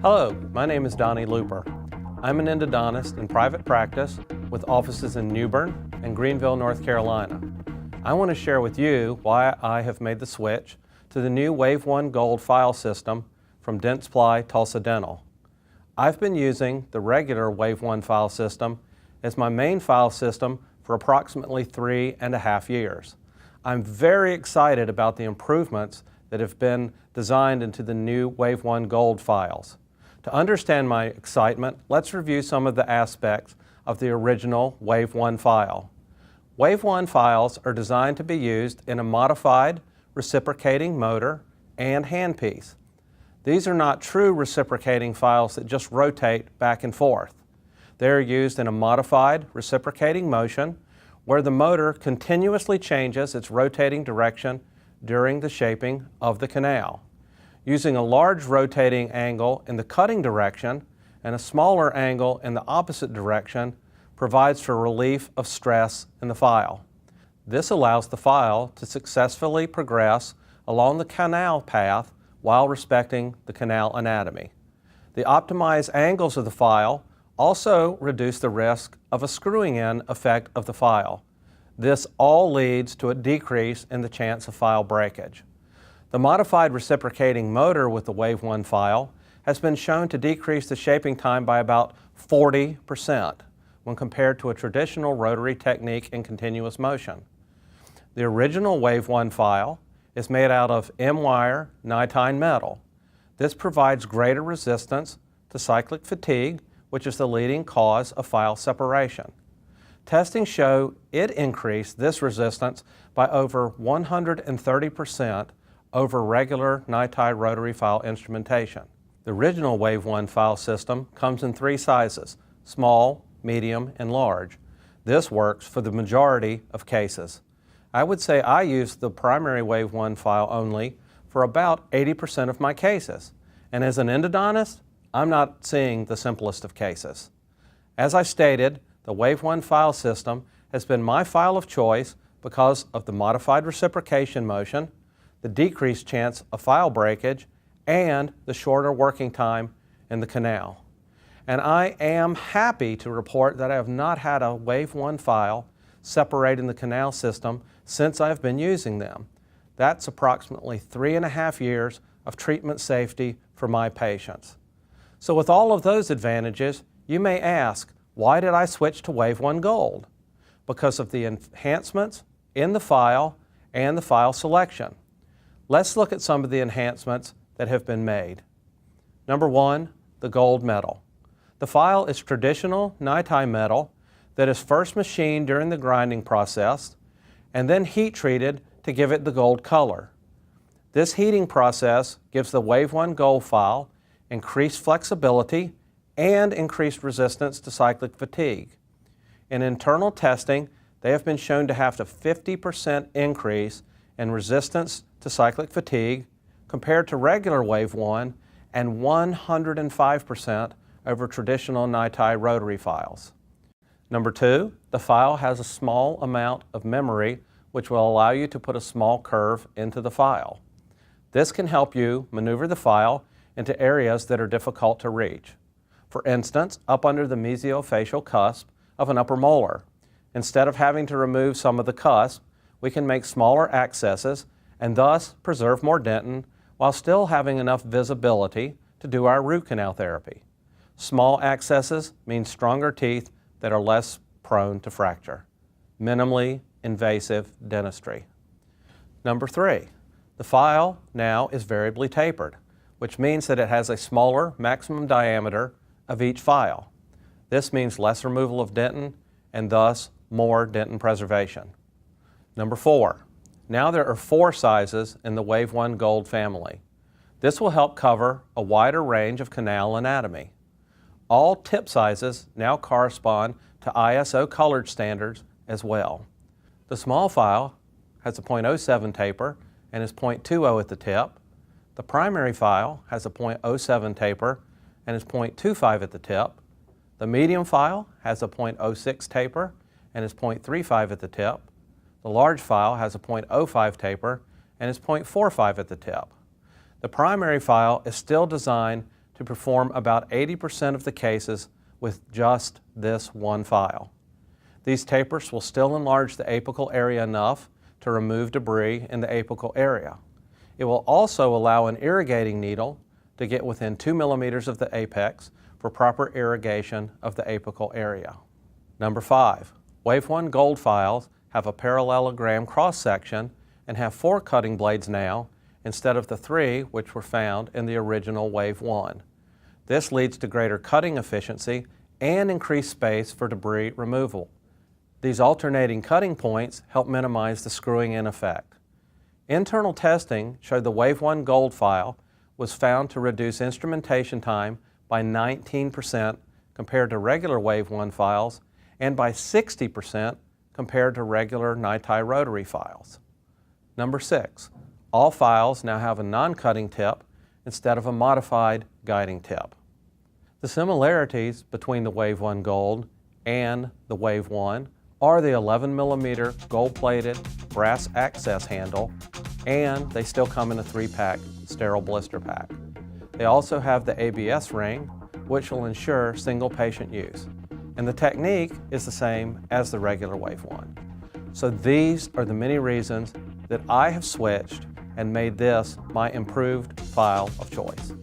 Hello, my name is Donnie Luper. I'm an endodontist in private practice with offices in New Bern and Greenville, North Carolina. I want to share with you why I have made the switch to the new WaveOne Gold file system from Dentsply Tulsa Dental. I've been using the regular WaveOne file system as my main file system for approximately 3.5 years. I'm very excited about the improvements that have been designed into the new WaveOne Gold files. To understand my excitement, let's review some of the aspects of the original WaveOne file. WaveOne files are designed to be used in a modified reciprocating motor and handpiece. These are not true reciprocating files that just rotate back and forth. They are used in a modified reciprocating motion where the motor continuously changes its rotating direction during the shaping of the canal. Using a large rotating angle in the cutting direction and a smaller angle in the opposite direction provides for relief of stress in the file. This allows the file to successfully progress along the canal path while respecting the canal anatomy. The optimized angles of the file also reduce the risk of a screwing-in effect of the file. This all leads to a decrease in the chance of file breakage. The modified reciprocating motor with the WaveOne file has been shown to decrease the shaping time by about 40% when compared to a traditional rotary technique in continuous motion. The original WaveOne file is made out of M-wire nitine metal. This provides greater resistance to cyclic fatigue, which is the leading cause of file separation. Testing show it increased this resistance by over 130% over regular nitide rotary file instrumentation. The original WaveOne file system comes in 3 sizes: small, medium, and large. This works for the majority of cases. I would say I use the primary WaveOne file only for about 80% of my cases. And as an endodontist, I'm not seeing the simplest of cases. As I stated, the WaveOne file system has been my file of choice because of the modified reciprocation motion, the decreased chance of file breakage, and the shorter working time in the canal. And I am happy to report that I have not had a WaveOne file separating the canal system since I've been using them. That's approximately 3.5 years of treatment safety for my patients. So with all of those advantages, you may ask, why did I switch to WaveOne Gold? Because of the enhancements in the file and the file selection. Let's look at some of the enhancements that have been made. Number 1, the gold metal. The file is traditional nitine metal that is first machined during the grinding process and then heat treated to give it the gold color. This heating process gives the WaveOne Gold file increased flexibility and increased resistance to cyclic fatigue. In internal testing, they have been shown to have a 50% increase in resistance to cyclic fatigue compared to regular WaveOne and 105% over traditional nitide rotary files. Number 2, the file has a small amount of memory which will allow you to put a small curve into the file. This can help you maneuver the file into areas that are difficult to reach. For instance, up under the mesiofacial cusp of an upper molar. Instead of having to remove some of the cusp, we can make smaller accesses and thus preserve more dentin while still having enough visibility to do our root canal therapy. Small accesses mean stronger teeth that are less prone to fracture. Minimally invasive dentistry. Number 3, the file now is variably tapered, which means that it has a smaller maximum diameter of each file. This means less removal of dentin and thus more dentin preservation. Number 4, now there are 4 sizes in the WaveOne Gold family. This will help cover a wider range of canal anatomy. All tip sizes now correspond to ISO colored standards as well. The small file has a .07 taper and is .20 at the tip. The primary file has a .07 taper and is .25 at the tip. The medium file has a .06 taper and is .35 at the tip. The large file has a .05 taper and is .45 at the tip. The primary file is still designed to perform about 80% of the cases with just this one file. These tapers will still enlarge the apical area enough to remove debris in the apical area. It will also allow an irrigating needle to get within 2 millimeters of the apex for proper irrigation of the apical area. Number 5. WaveOne Gold files have a parallelogram cross-section and have 4 cutting blades now instead of the 3 which were found in the original WaveOne. This leads to greater cutting efficiency and increased space for debris removal. These alternating cutting points help minimize the screwing in effect. Internal testing showed the WaveOne Gold file was found to reduce instrumentation time by 19% compared to regular WaveOne files and by 60% compared to regular NiTi rotary files. Number 6. All files now have a non-cutting tip instead of a modified guiding tip. The similarities between the WaveOne Gold and the WaveOne are the 11 millimeter gold-plated brass access handle, and they still come in a 3-pack sterile blister pack. They also have the ABS ring, which will ensure single patient use. And the technique is the same as the regular WaveOne. So these are the many reasons that I have switched and made this my improved file of choice.